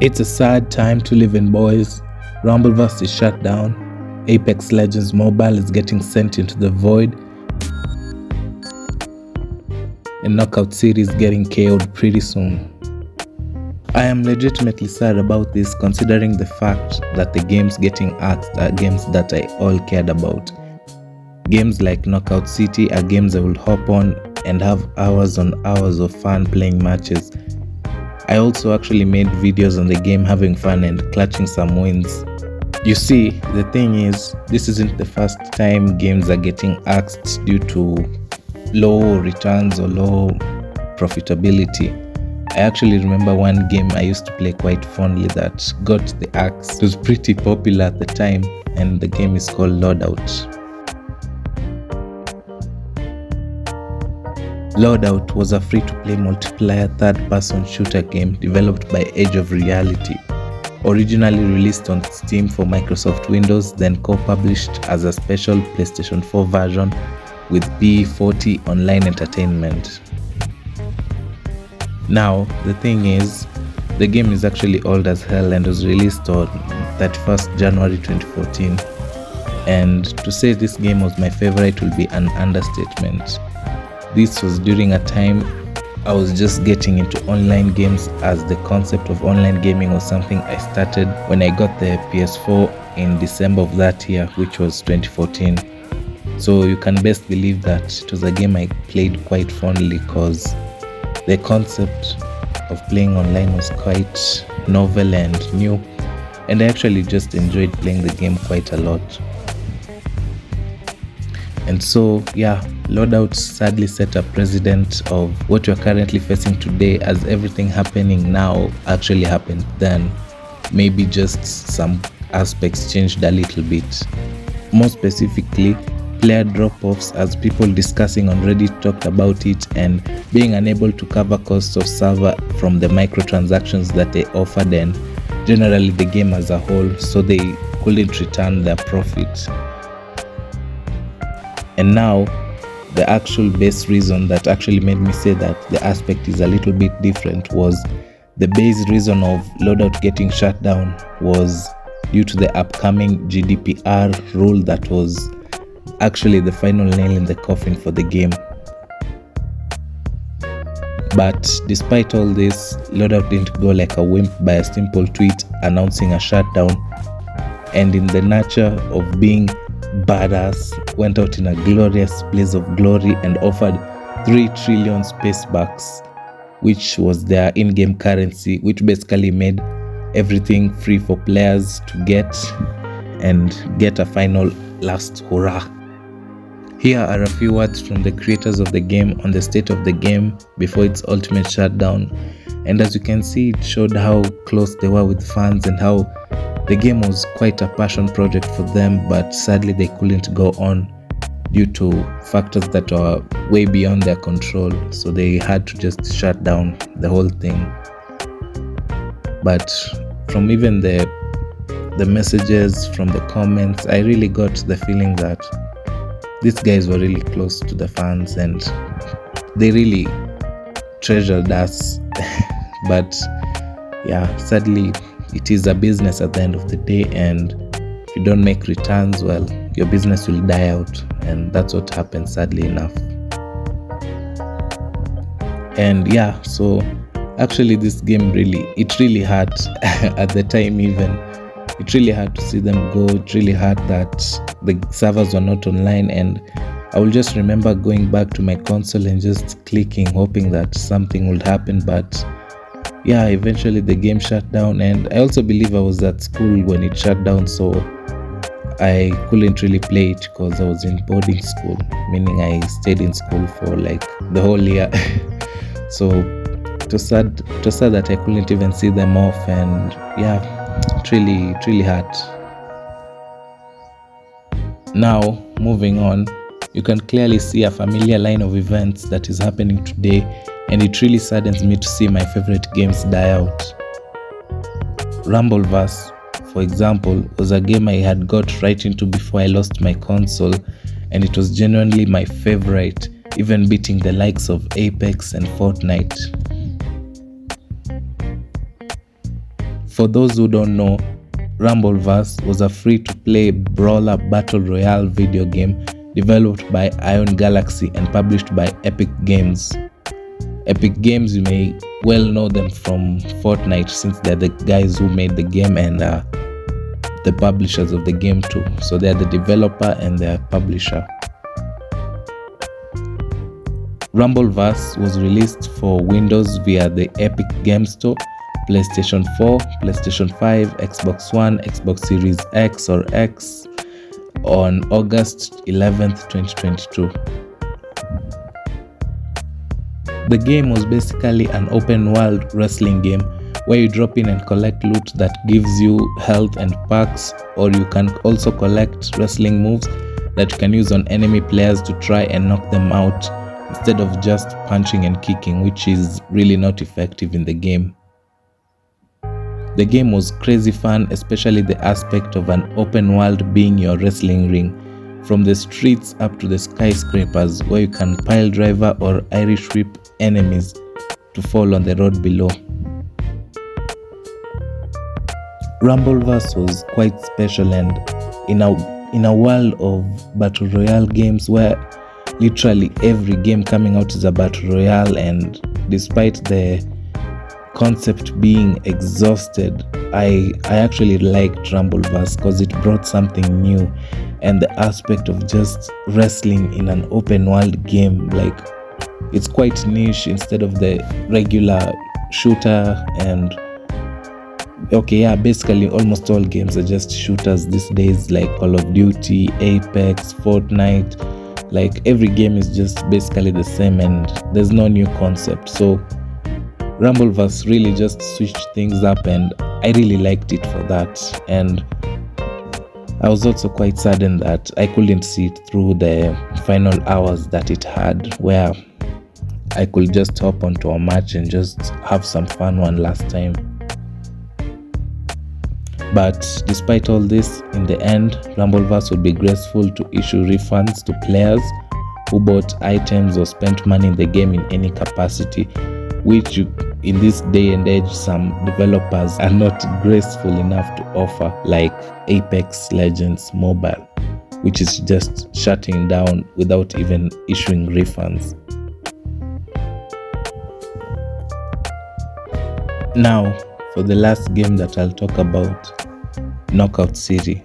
It's a sad time to live in, boys. Rumbleverse is shut down, Apex Legends Mobile is getting sent into the void, and Knockout City is getting KO'd pretty soon. I am legitimately sad about this, considering the fact that the games getting axed are games that I all cared about. Games like Knockout City are games I will hop on and have hours on hours of fun playing matches. I also actually made videos on the game having fun and clutching some wins. You see, the thing is, this isn't the first time games are getting axed due to low returns or low profitability. I actually remember one game I used to play quite fondly that got the axe. It was pretty popular at the time, and the game is called Loadout. Loadout was a free-to-play multiplayer third-person shooter game developed by Age of Reality. Originally released on Steam for Microsoft Windows, then co-published as a special PlayStation 4 version with P40 Online Entertainment. Now, the thing is, the game is actually old as hell and was released on 31st January 2014. And to say this game was my favorite will be an understatement. This was during a time I was just getting into online games, as the concept of online gaming was something I started when I got the PS4 in December of that year, which was 2014. So you can best believe that it was a game I played quite fondly, because the concept of playing online was quite novel and new, and I actually just enjoyed playing the game quite a lot. And so, yeah, Loadout sadly set a precedent of what we're currently facing today, as everything happening now actually happened then. Maybe just some aspects changed a little bit. More specifically, player drop-offs, as people discussing on Reddit talked about it, and being unable to cover costs of server from the microtransactions that they offered and generally the game as a whole, so they couldn't return their profit. And now, the actual base reason that actually made me say that the aspect is a little bit different was the base reason of Loadout getting shut down was due to the upcoming GDPR rule that was actually the final nail in the coffin for the game. But despite all this, Loadout didn't go like a wimp by a simple tweet announcing a shutdown, and in the nature of being badass, went out in a glorious blaze of glory and offered 3 trillion space bucks, which was their in-game currency, which basically made everything free for players to get and get a final last hurrah. Here are a few words from the creators of the game on the state of the game before its ultimate shutdown, and as you can see, it showed how close they were with fans and how the game was quite a passion project for them, but sadly they couldn't go on due to factors that are way beyond their control, so they had to just shut down the whole thing. But from even the messages, from the comments, I really got the feeling that these guys were really close to the fans and they really treasured us. But yeah, sadly, it is a business at the end of the day, and if you don't make returns, well, your business will die out, and that's what happened, sadly enough. And yeah, so actually this game really hurt at the time. Even it really hurt to see them go. It really hurt that the servers were not online, and I will just remember going back to my console and just clicking, hoping that something would happen. But yeah, eventually the game shut down, and I also believe I was at school when it shut down, so I couldn't really play it because I was in boarding school, meaning I stayed in school for like the whole year. So it was sad that I couldn't even see them off, and yeah, it really hurt. Now, moving on, you can clearly see a familiar line of events that is happening today, and it really saddens me to see my favorite games die out. Rumbleverse, for example, was a game I had got right into before I lost my console, and it was genuinely my favorite, even beating the likes of Apex and Fortnite. For those who don't know, Rumbleverse was a free-to-play brawler battle royale video game developed by Ion Galaxy and published by Epic Games. Epic Games, you may well know them from Fortnite, since they're the guys who made the game and the publishers of the game too. So they're the developer and the publisher. Rumbleverse was released for Windows via the Epic Games Store, PlayStation 4, PlayStation 5, Xbox One, Xbox Series X or X on August 11th, 2022. The game was basically an open world wrestling game where you drop in and collect loot that gives you health and perks, or you can also collect wrestling moves that you can use on enemy players to try and knock them out instead of just punching and kicking, which is really not effective in the game. The game was crazy fun, especially the aspect of an open world being your wrestling ring, from the streets up to the skyscrapers where you can pile driver or Irish whip enemies to fall on the road below. Rumbleverse was quite special, and in a world of battle royale games where literally every game coming out is a battle royale, and despite the concept being exhausted, I actually liked Rumbleverse because it brought something new, and the aspect of just wrestling in an open world game, like, it's quite niche instead of the regular shooter. And okay, yeah, basically almost all games are just shooters these days, like Call of Duty, Apex, Fortnite. Like, every game is just basically the same and there's no new concept. So Rumbleverse really just switched things up, and I really liked it for that. And I was also quite saddened that I couldn't see it through the final hours that it had, where I could just hop onto a match and just have some fun one last time. But despite all this, in the end, Rumbleverse would be graceful to issue refunds to players who bought items or spent money in the game in any capacity, which in this day and age some developers are not graceful enough to offer, like Apex Legends Mobile, which is just shutting down without even issuing refunds. Now, for the last game that I'll talk about, Knockout City.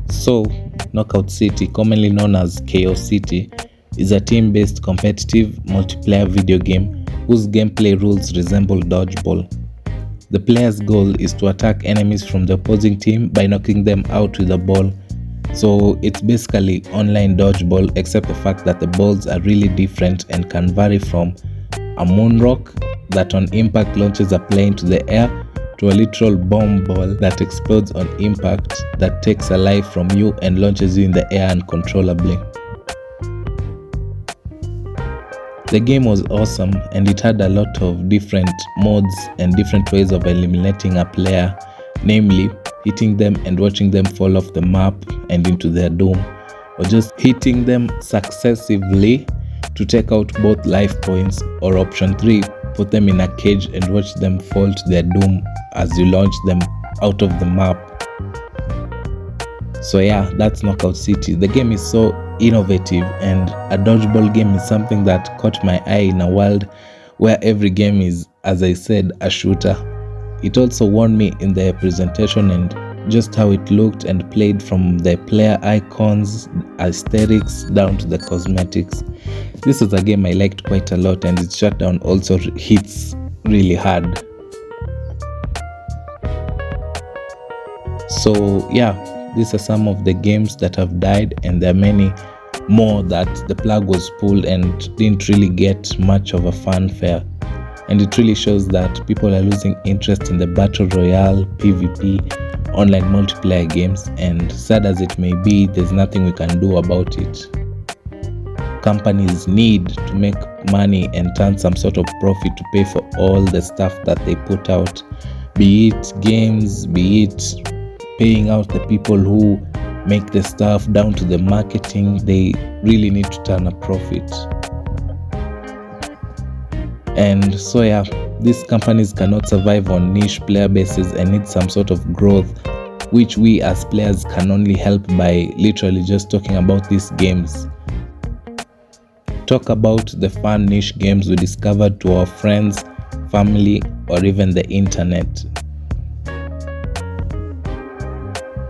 So, Knockout City, commonly known as Chaos City, is a team-based competitive multiplayer video game whose gameplay rules resemble dodgeball. The player's goal is to attack enemies from the opposing team by knocking them out with a ball. So it's basically online dodgeball, except the fact that the balls are really different and can vary from a moonrock that on impact launches a player into the air, to a literal bomb ball that explodes on impact that takes a life from you and launches you in the air uncontrollably. The game was awesome, and it had a lot of different modes and different ways of eliminating a player, namely hitting them and watching them fall off the map and into their doom, or just hitting them successively to take out both life points, or option 3, put them in a cage and watch them fall to their doom as you launch them out of the map. So yeah, that's Knockout City. The game is so innovative, and a dodgeball game is something that caught my eye in a world where every game is, as I said, a shooter. It also won me in the presentation and just how it looked and played, from the player icons, aesthetics, down to the cosmetics. This was a game I liked quite a lot, and its shutdown also hits really hard. So yeah, these are some of the games that have died, and there are many more that the plug was pulled and didn't really get much of a fanfare. And it really shows that people are losing interest in the battle royale, PvP, online multiplayer games, and sad as it may be, there's nothing we can do about it. Companies need to make money and turn some sort of profit to pay for all the stuff that they put out, be it games, be it paying out the people who make the stuff, down to the marketing. They really need to turn a profit. And so yeah, These companies cannot survive on niche player bases and need some sort of growth, which we as players can only help by literally just talking about these games. Talk about the fun niche games we discovered to our friends, family, or even the internet.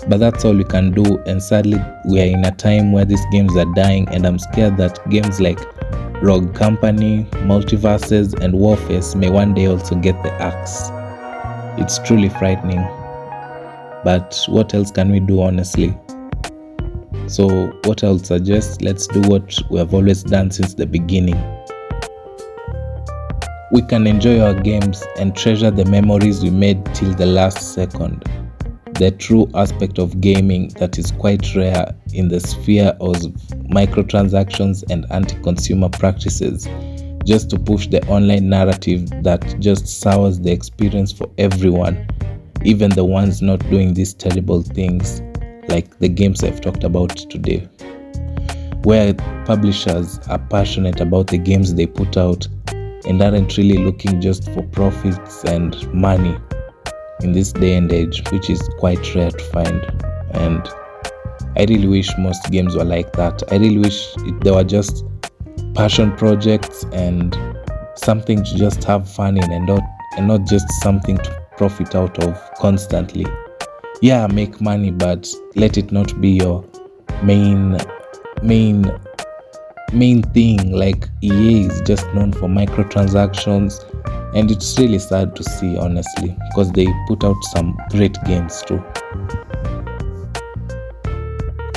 But that's all we can do, and sadly we are in a time where these games are dying, and I'm scared that games like Rogue Company, Multiverses, and Warface may one day also get the axe. It's truly frightening, but what else can we do, honestly? So what I would suggest, let's do what we have always done since the beginning. We can enjoy our games and treasure the memories we made till the last second. The true aspect of gaming that is quite rare in the sphere of microtransactions and anti-consumer practices, just to push the online narrative that just sours the experience for everyone, even the ones not doing these terrible things like the games I've talked about today, where publishers are passionate about the games they put out and aren't really looking just for profits and money in this day and age, which is quite rare to find. And I really wish most games were like that. I really wish they were just passion projects and something to just have fun in, and not just something to profit out of constantly. Yeah, make money, but let it not be your main thing. Like EA is just known for microtransactions, and it's really sad to see, honestly, because they put out some great games too.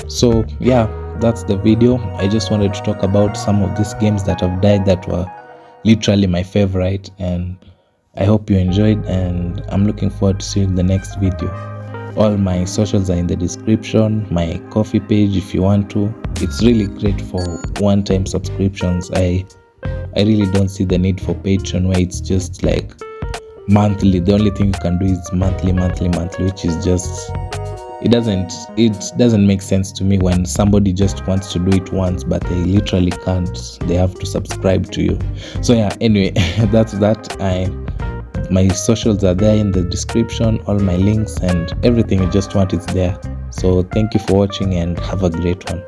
So yeah, that's the video. I just wanted to talk about some of these games that have died that were literally my favorite, and I hope you enjoyed, and I'm looking forward to seeing the next video. All my socials are in the description, my Ko-fi page if you want to. It's really great for one-time subscriptions. I really don't see the need for Patreon, where it's just like monthly. The only thing you can do is monthly, which is just, it doesn't make sense to me when somebody just wants to do it once, but they literally can't. They have to subscribe to you. So yeah, anyway, that's that. My socials are there in the description, all my links and everything you just want is there. So thank you for watching and have a great one.